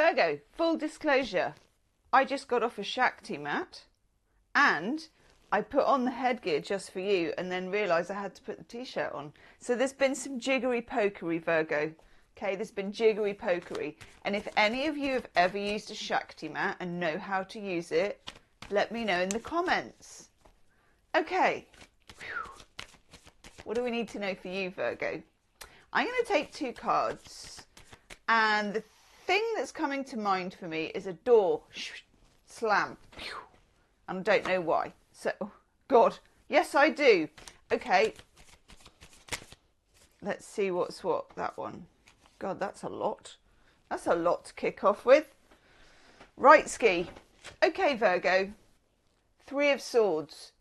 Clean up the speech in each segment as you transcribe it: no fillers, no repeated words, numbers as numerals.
Virgo, full disclosure, I just got off a Shakti mat and I put on the headgear just for you and then realised I had to put the t-shirt on. So there's been some jiggery pokery, Virgo. Okay, there's been jiggery pokery. And if any of you have ever used a Shakti mat and know how to use it, let me know in the comments. Okay. Whew. What do we need to know for you, Virgo? I'm going to take 2 cards. And the thing that's coming to mind for me is a door. Slam. And I don't know why. So, God. Yes, I do. Okay. Let's see what's what. That one. God, that's a lot. That's a lot to kick off with. Right, ski. Okay, Virgo. 3 of Swords.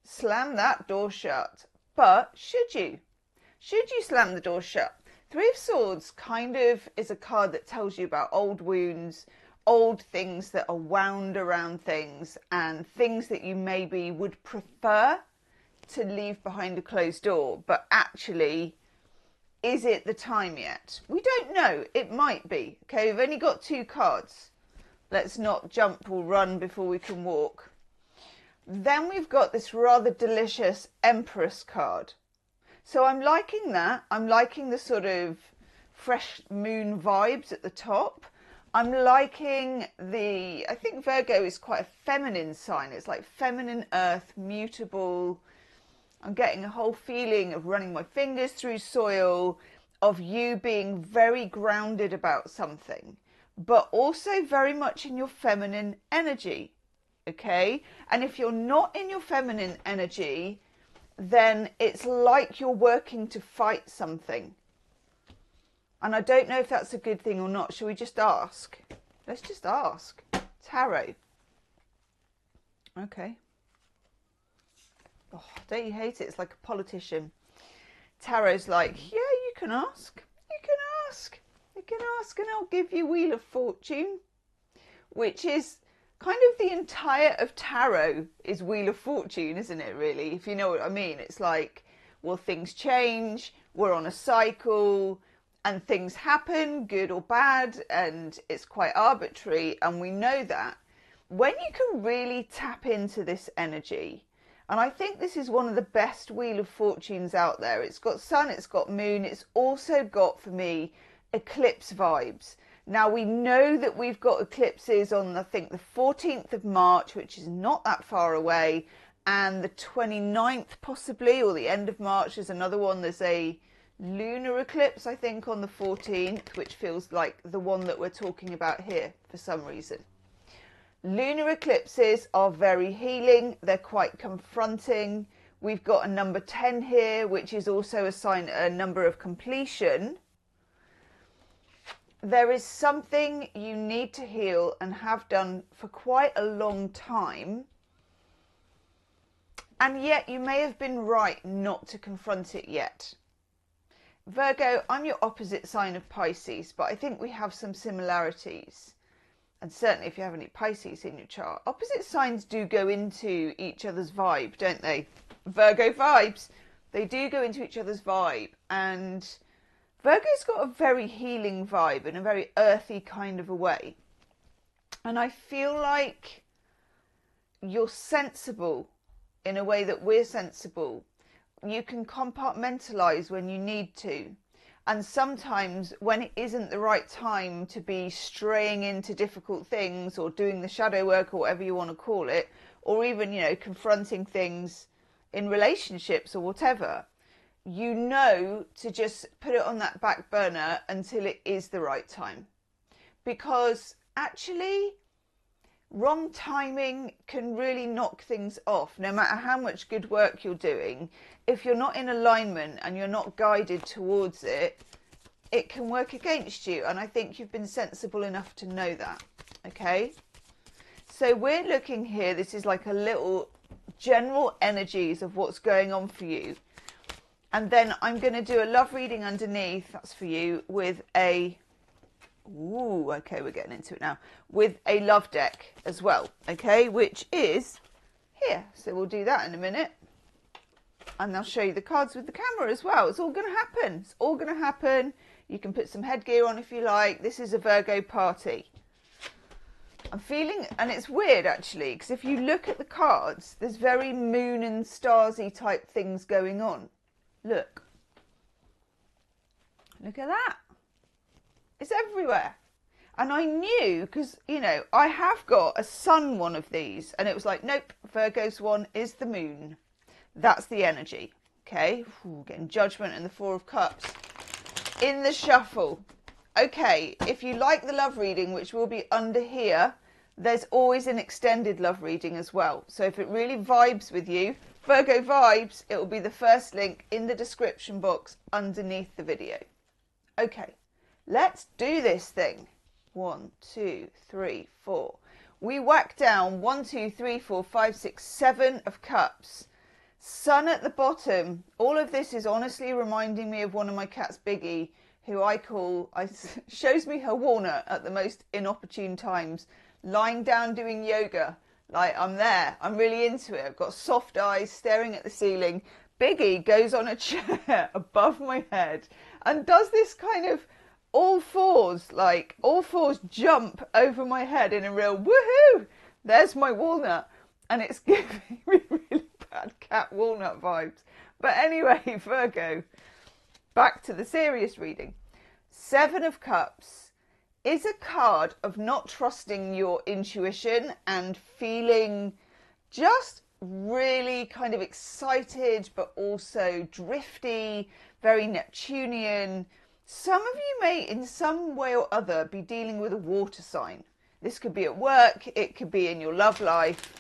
Slam that door shut. But should you? Should you slam the door shut? 3 of Swords kind of is a card that tells you about old wounds, old things that are wound around things, and things that you maybe would prefer to leave behind a closed door, but actually, is it the time yet? We don't know. It might be. Okay, we've only got 2 cards. Let's not jump or run before we can walk. Then we've got this rather delicious Empress card. So I'm liking that. I'm liking the sort of fresh moon vibes at the top. I'm liking I think Virgo is quite a feminine sign. It's like feminine earth, mutable. I'm getting a whole feeling of running my fingers through soil, of you being very grounded about something, but also very much in your feminine energy, okay? And if you're not in your feminine energy, then it's like you're working to fight something. And I don't know if that's a good thing or not. Shall we just ask? Let's just ask. Tarot. Okay. Oh, don't you hate it? It's like a politician. Tarot's like, yeah, you can ask. You can ask. You can ask and I'll give you Wheel of Fortune. Which is kind of the entire of tarot is Wheel of Fortune, isn't it, really? If you know what I mean. It's like, well, things change. We're on a cycle. And things happen, good or bad. And it's quite arbitrary. And we know that. When you can really tap into this energy, and I think this is one of the best Wheel of Fortunes out there. It's got sun, it's got moon. It's also got, for me, eclipse vibes. Now, we know that we've got eclipses on, I think, the 14th of March, which is not that far away. And the 29th, possibly, or the end of March is another one. There's a lunar eclipse, I think, on the 14th, which feels like the one that we're talking about here for some reason. Lunar eclipses are very healing. They're quite confronting. We've got a number 10 here, which is also a number of completion. There is something you need to heal and have done for quite a long time. And yet you may have been right not to confront it yet. Virgo, I'm your opposite sign of Pisces, but I think we have some similarities. And certainly if you have any Pisces in your chart, opposite signs do go into each other's vibe, don't they? Virgo vibes. They do go into each other's vibe. And Virgo's got a very healing vibe in a very earthy kind of a way. And I feel like you're sensible in a way that we're sensible. You can compartmentalize when you need to. And sometimes when it isn't the right time to be straying into difficult things or doing the shadow work or whatever you want to call it, or even, you know, confronting things in relationships or whatever, you know to just put it on that back burner until it is the right time. Because actually, wrong timing can really knock things off. No matter how much good work you're doing, if you're not in alignment and you're not guided towards it, it can work against you. And I think you've been sensible enough to know that. Okay? So we're looking here. This is like a little general energies of what's going on for you. And then I'm going to do a love reading underneath. That's for you with a... Ooh, okay, we're getting into it now. With a love deck as well, okay, which is here. So we'll do that in a minute. And I'll show you the cards with the camera as well. It's all going to happen. It's all going to happen. You can put some headgear on if you like. This is a Virgo party, I'm feeling, and it's weird actually, because if you look at the cards, there's very moon and starsy type things going on. Look. Look at that. It's everywhere. And I knew, because, you know, I have got a sun one of these, and it was like, nope, Virgo's one is the moon. That's the energy. Okay, ooh, getting Judgment and the Four of Cups in the shuffle. Okay, if you like the love reading, which will be under here, there's always an extended love reading as well. So if it really vibes with you, Virgo vibes, it will be the first link in the description box underneath the video. Okay, let's do this thing. 1, 2, 3, 4. We whack down 1, 2, 3, 4, 5, 6, 7 of cups. Sun at the bottom. All of this is honestly reminding me of one of my cats, Biggie, who shows me her walnut at the most inopportune times, lying down doing yoga. Like, I'm there. I'm really into it. I've got soft eyes staring at the ceiling. Biggie goes on a chair above my head and does this kind of all fours jump over my head in a real woohoo. There's my walnut. And it's giving me really bad cat walnut vibes. But anyway, Virgo, back to the serious reading. 7 of Cups is a card of not trusting your intuition and feeling just really kind of excited, but also drifty, very Neptunian. Some of you may, in some way or other, be dealing with a water sign. This could be at work, it could be in your love life.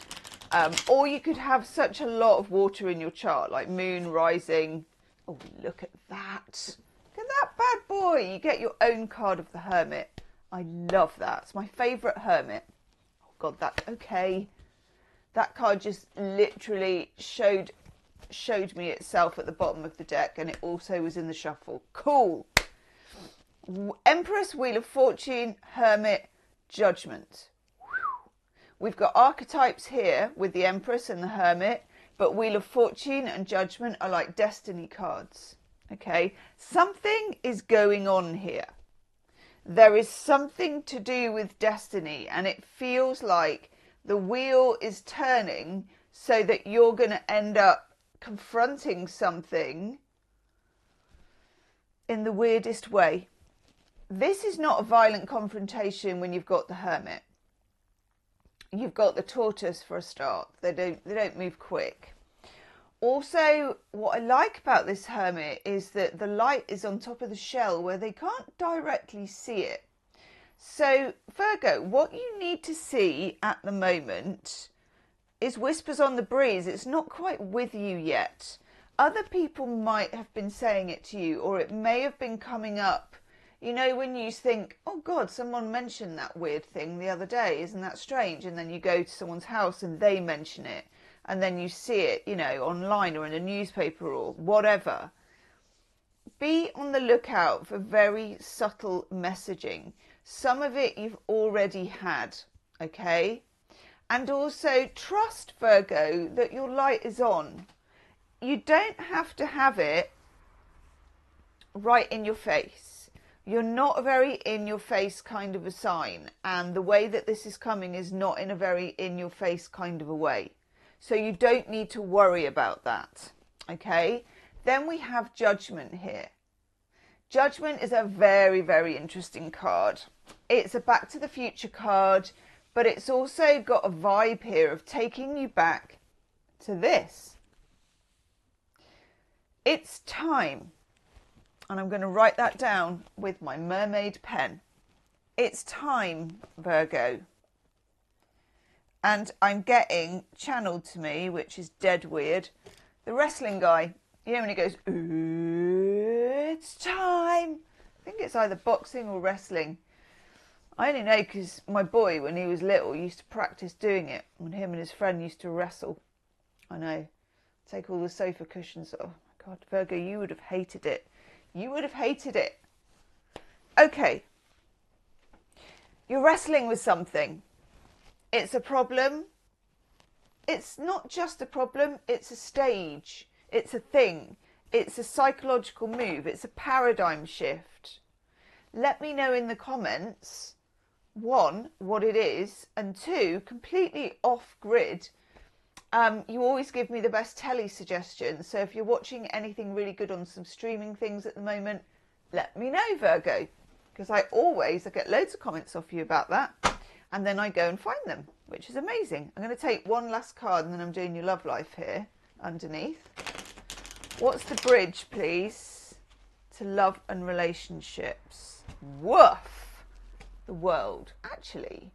Or you could have such a lot of water in your chart, like moon, rising. Oh, look at that. Look at that bad boy. You get your own card of the Hermit. I love that. It's my favourite Hermit. Oh, God, that's okay. That card just literally showed me itself at the bottom of the deck, and it also was in the shuffle. Cool. Empress, Wheel of Fortune, Hermit, Judgment. We've got archetypes here with the Empress and the Hermit, but Wheel of Fortune and Judgment are like destiny cards. Okay, something is going on here. There is something to do with destiny, and it feels like the wheel is turning so that you're going to end up confronting something in the weirdest way. This is not a violent confrontation when you've got the Hermit. You've got the Tortoise for a start. They don't move quick. Also, what I like about this Hermit is that the light is on top of the shell where they can't directly see it. So, Virgo, what you need to see at the moment is whispers on the breeze. It's not quite with you yet. Other people might have been saying it to you, or it may have been coming up. You know, when you think, oh God, someone mentioned that weird thing the other day, isn't that strange? And then you go to someone's house and they mention it. And then you see it, you know, online or in a newspaper or whatever. Be on the lookout for very subtle messaging. Some of it you've already had, okay? And also trust, Virgo, that your light is on. You don't have to have it right in your face. You're not a very in-your-face kind of a sign. And the way that this is coming is not in a very in-your-face kind of a way. So you don't need to worry about that, okay? Then we have Judgment here. Judgment is a very, very interesting card. It's a Back to the Future card, but it's also got a vibe here of taking you back to this. It's time. And I'm going to write that down with my mermaid pen. It's time, Virgo. And I'm getting channeled to me, which is dead weird, the wrestling guy. You know when he goes, ooh, it's time. I think it's either boxing or wrestling. I only know because my boy, when he was little, used to practice doing it. When him and his friend used to wrestle. I know. Take all the sofa cushions. Oh my God, Virgo, you would have hated it. You would have hated it. Okay. You're wrestling with something. It's a problem. It's not just a problem. It's a stage. It's a thing. It's a psychological move. It's a paradigm shift. Let me know in the comments one, what it is, and two, completely off grid. You always give me the best telly suggestions. So if you're watching anything really good on some streaming things at the moment, let me know, Virgo, because I get loads of comments off you about that, and then I go and find them, which is amazing. I'm going to take one last card, and then I'm doing your love life here underneath. What's the bridge, please, to love and relationships? Woof! The world. Actually,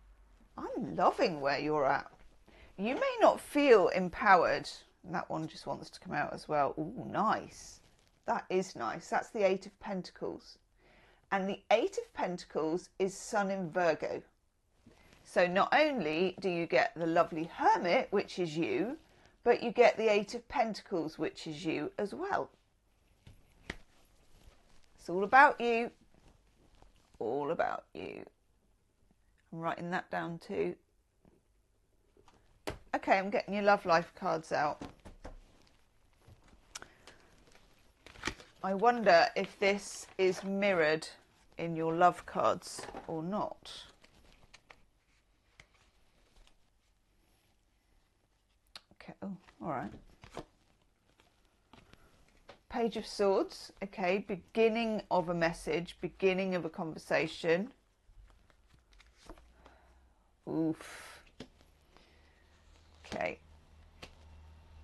I'm loving where you're at. You may not feel empowered. And that one just wants to come out as well. Ooh, nice. That is nice. That's the Eight of Pentacles. And the Eight of Pentacles is Sun in Virgo. So not only do you get the lovely Hermit, which is you, but you get the Eight of Pentacles, which is you as well. It's all about you. All about you. I'm writing that down too. Okay, I'm getting your love life cards out. I wonder if this is mirrored in your love cards or not. Okay, oh, all right. Page of Swords, okay, beginning of a message, beginning of a conversation. Oof. Okay,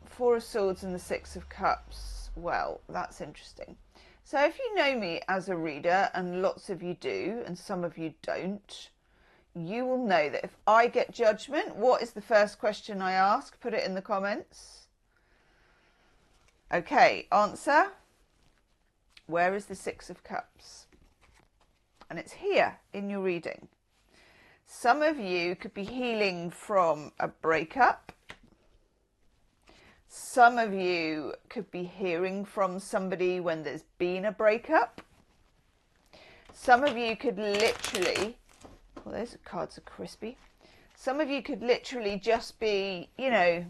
Four of Swords and the Six of Cups. Well, that's interesting. So if you know me as a reader, and lots of you do, and some of you don't, you will know that if I get judgment, what is the first question I ask? Put it in the comments. Okay, answer. Where is the Six of Cups? And it's here in your reading. Some of you could be healing from a breakup. Some of you could be hearing from somebody when there's been a breakup. Some of you could literally, well, those cards are crispy. Some of you could literally just be, you know,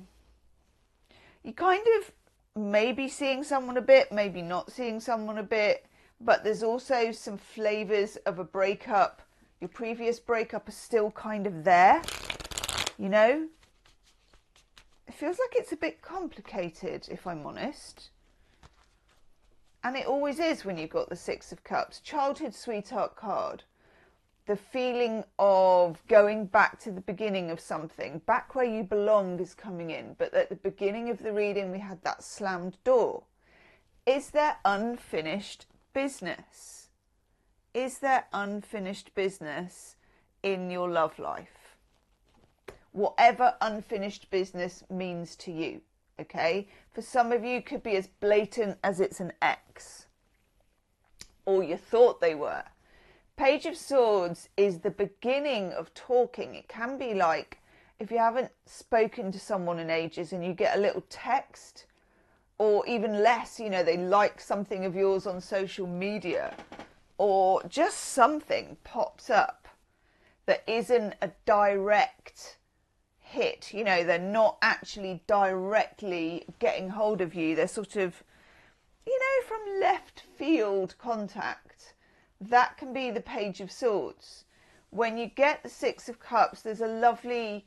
you kind of maybe seeing someone a bit, maybe not seeing someone a bit, but there's also some flavors of a breakup. Your previous breakup is still kind of there, you know. It feels like it's a bit complicated, if I'm honest. And it always is when you've got the Six of Cups. Childhood sweetheart card. The feeling of going back to the beginning of something. Back where you belong is coming in. But at the beginning of the reading, we had that slammed door. Is there unfinished business? Is there unfinished business in your love life? Whatever unfinished business means to you, okay? For some of you, it could be as blatant as it's an ex, or you thought they were. Page of Swords is the beginning of talking. It can be like if you haven't spoken to someone in ages and you get a little text, or even less, you know, they like something of yours on social media, or just something pops up that isn't a direct hit. You know, they're not actually directly getting hold of you. They're sort of, you know, from left field contact. That can be the Page of Swords. When you get the Six of Cups, there's a loveliness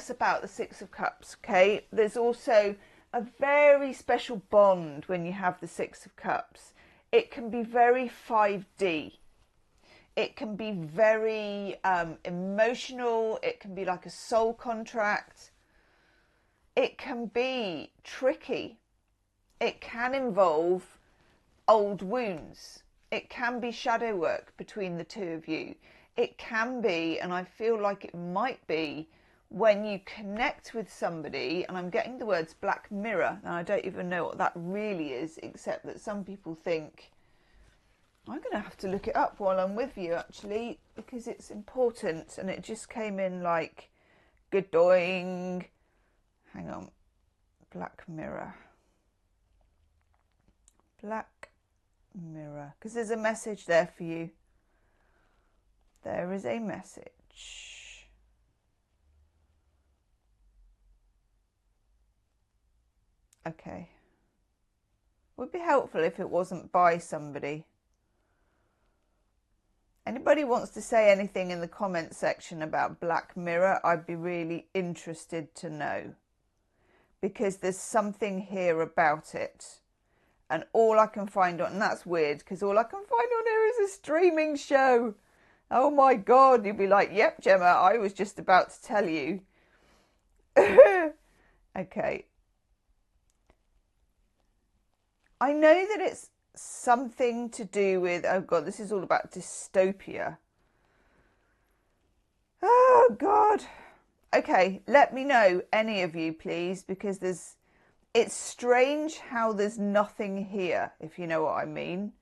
about the Six of Cups, okay? There's also a very special bond when you have the Six of Cups. It can be very 5D. It can be very emotional. It can be like a soul contract. It can be tricky. It can involve old wounds. It can be shadow work between the two of you. It can be, and I feel like it might be, when you connect with somebody, and I'm getting the words black mirror, and I don't even know what that really is, except that some people think, I'm going to have to look it up while I'm with you, actually, because it's important, and it just came in like, good-doing. Hang on. Black mirror. Black mirror. Because there's a message there for you. There is a message. Okay. Would be helpful if it wasn't by somebody. Anybody wants to say anything in the comment section about Black Mirror, I'd be really interested to know. Because there's something here about it. And all I can find on, and that's weird, because all I can find on here is a streaming show. Oh my God, you'll be like, yep, Gemma, I was just about to tell you. Okay. I know that it's something to do with, oh God, this is all about dystopia. Oh God. Okay, let me know, any of you, please, because it's strange how there's nothing here, if you know what I mean.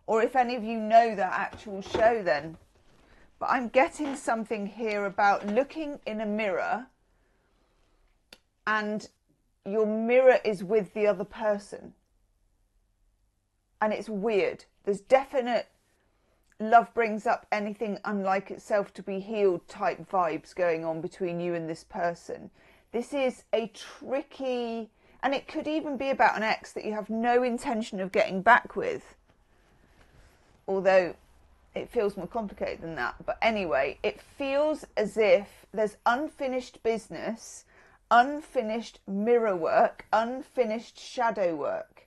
Or if any of you know that actual show then. But I'm getting something here about looking in a mirror and your mirror is with the other person. And it's weird. There's definite love brings up anything unlike itself to be healed type vibes going on between you and this person. This is a tricky, and it could even be about an ex that you have no intention of getting back with. Although it feels more complicated than that. But anyway, it feels as if there's unfinished business, unfinished mirror work, unfinished shadow work.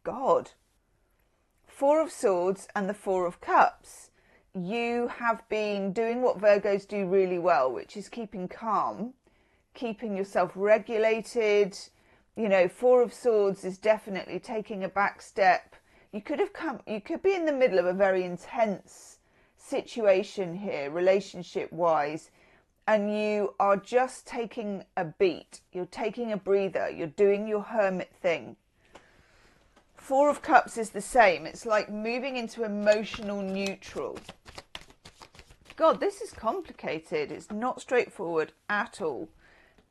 God. Four of Swords and the Four of Cups. You have been doing what Virgos do really well, which is keeping calm, keeping yourself regulated. You know, Four of Swords is definitely taking a back step. You could be in the middle of a very intense situation here, relationship-wise, and you are just taking a beat. You're taking a breather. You're doing your hermit thing. Four of Cups is the same. It's like moving into emotional neutral. God, this is complicated. It's not straightforward at all.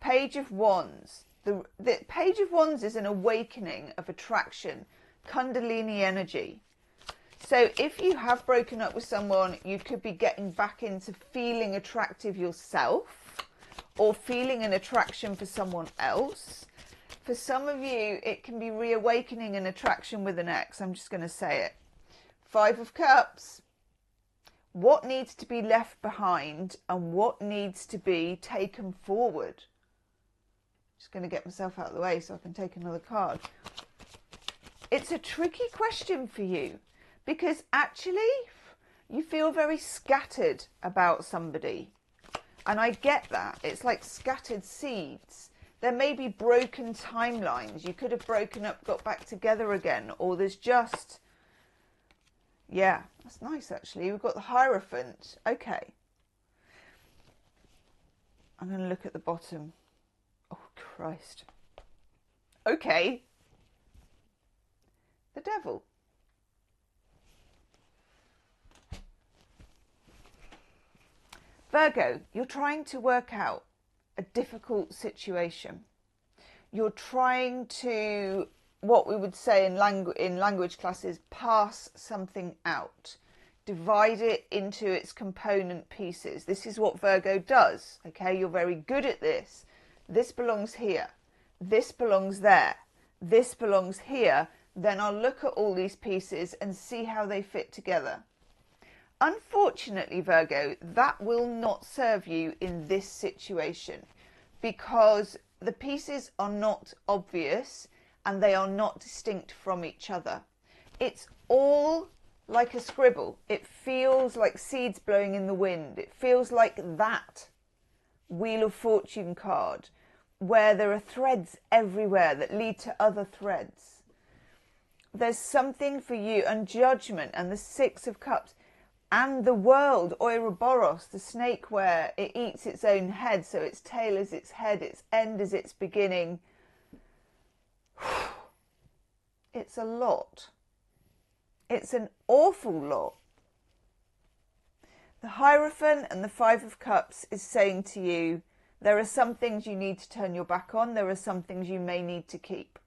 Page of Wands. The Page of Wands is an awakening of attraction, Kundalini energy. So if you have broken up with someone, you could be getting back into feeling attractive yourself or feeling an attraction for someone else. For some of you, it can be reawakening an attraction with an ex. I'm just going to say it. Five of Cups. What needs to be left behind and what needs to be taken forward? Just going to get myself out of the way so I can take another card. It's a tricky question for you because actually you feel very scattered about somebody. And I get that. It's like scattered seeds. There may be broken timelines. You could have broken up, got back together again. Or there's just... Yeah, that's nice actually. We've got the Hierophant. Okay. I'm going to look at the bottom. Oh, Christ. Okay. The Devil. Virgo, you're trying to work out a difficult situation. You're trying to, what we would say in language classes, pass something out. Divide it into its component pieces. This is what Virgo does, okay? You're very good at this. This belongs here. This belongs there. This belongs here. Then I'll look at all these pieces and see how they fit together. Unfortunately, Virgo, that will not serve you in this situation because the pieces are not obvious and they are not distinct from each other. It's all like a scribble. It feels like seeds blowing in the wind. It feels like that Wheel of Fortune card where there are threads everywhere that lead to other threads. There's something for you, and Judgment and the Six of Cups. And the world, Ouroboros, the snake where it eats its own head, so its tail is its head, its end is its beginning. It's a lot. It's an awful lot. The Hierophant and the Five of Cups is saying to you, there are some things you need to turn your back on, there are some things you may need to keep.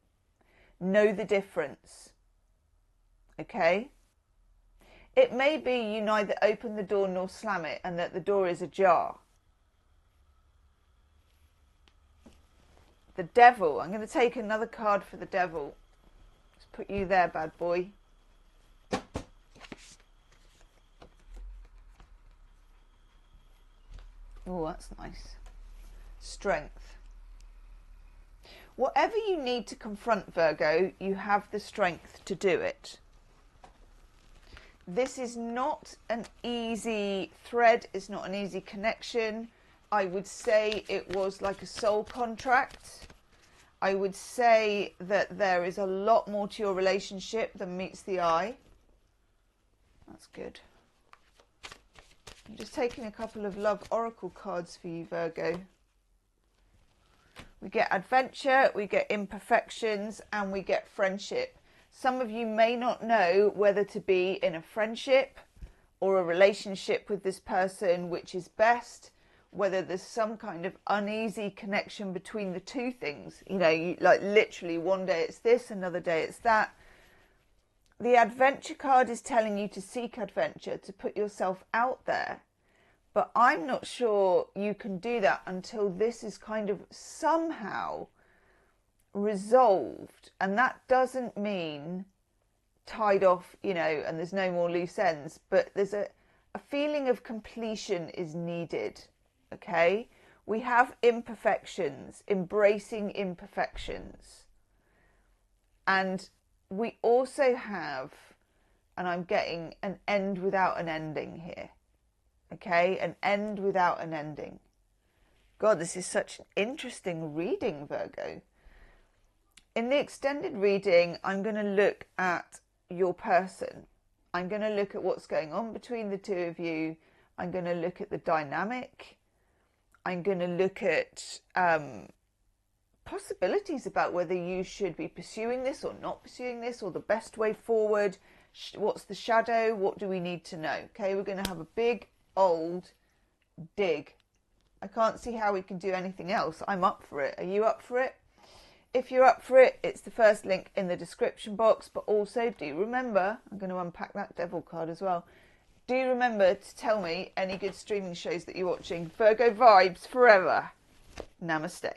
Know the difference. Okay? It may be you neither open the door nor slam it and that the door is ajar. The Devil. I'm going to take another card for the Devil. Let's put you there, bad boy. Oh, that's nice. Strength. Whatever you need to confront, Virgo, you have the strength to do it. This is not an easy thread. It's not an easy connection. I would say it was like a soul contract. I would say that there is a lot more to your relationship than meets the eye. That's good. I'm just taking a couple of love oracle cards for you, Virgo. We get adventure, we get imperfections, and we get friendship. Some of you may not know whether to be in a friendship or a relationship with this person, which is best, whether there's some kind of uneasy connection between the two things. You know, you, like literally one day it's this, another day it's that. The adventure card is telling you to seek adventure, to put yourself out there. But I'm not sure you can do that until this is kind of somehow resolved. And that doesn't mean tied off, you know, and there's no more loose ends. But there's a feeling of completion is needed, okay? We have imperfections, embracing imperfections. And we also have, and I'm getting an end without an ending here. Okay, an end without an ending. God, this is such an interesting reading, Virgo. In the extended reading, I'm going to look at your person. I'm going to look at what's going on between the two of you. I'm going to look at the dynamic. I'm going to look at possibilities about whether you should be pursuing this or not pursuing this, or the best way forward. What's the shadow? What do we need to know? Okay, we're going to have a big old dig. I can't see how we can do anything else. I'm up for it. Are you up for it? If you're up for it, it's the first link in the description box. But also do remember, I'm going to unpack that devil card as well. Do remember to tell me any good streaming shows that you're watching. Virgo vibes forever. Namaste.